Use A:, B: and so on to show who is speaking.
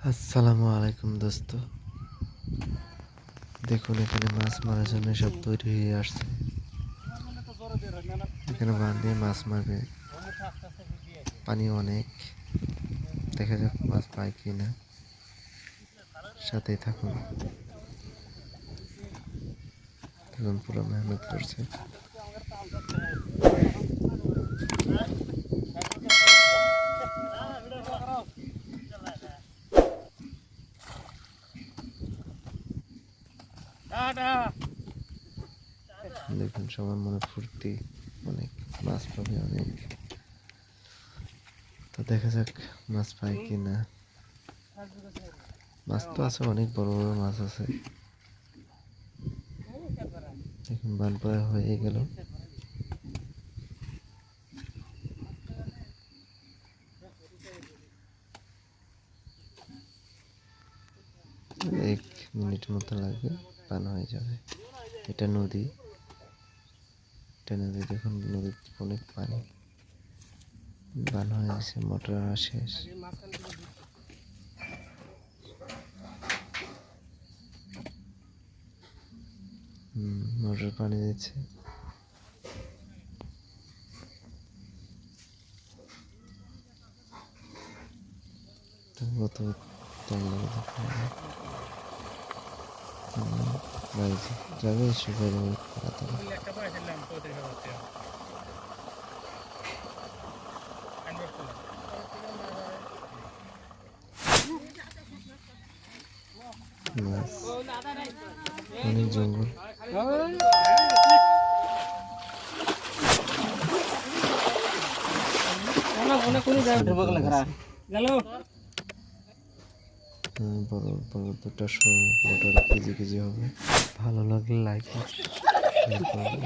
A: আসসালামু আলাইকুম দোস্ত। দেখুন এখানে মাছ মারার জন্য সব তৈরি হয়ে আসছে। এখানে বাঁধ দিয়ে মাছ মারবে। পানি অনেক, দেখা যাক মাছ পায় কি না। সাথেই থাকুন, দেখুন পুরো মেহনত করছে। দেখুন সবার মনে ফুর্তি, অনেক মাছ পাবে অনেক। তো দেখা যাক মাছ পায় কি না। মাছ তো আছে, অনেক বড় বড় মাছ আছে। দেখুন বান প্রায় হয়ে গেল। এক মিনিট মতো লাগবে, পান হয়ে যাবে। এটা নদী, দেখুন নদীতে অনেক পানি, বান হয়ে গেছে, মোটর শেষ। মোটর পানি দিচ্ছে। কত টাইম লাগে যাবে, শুকাই যাবে তাড়াতাড়ি। অনেক জঙ্গল। বড় বড় দুটো শো মোটর কেজি কেজি হবে। ভালো লাগলে লাইক করবেন।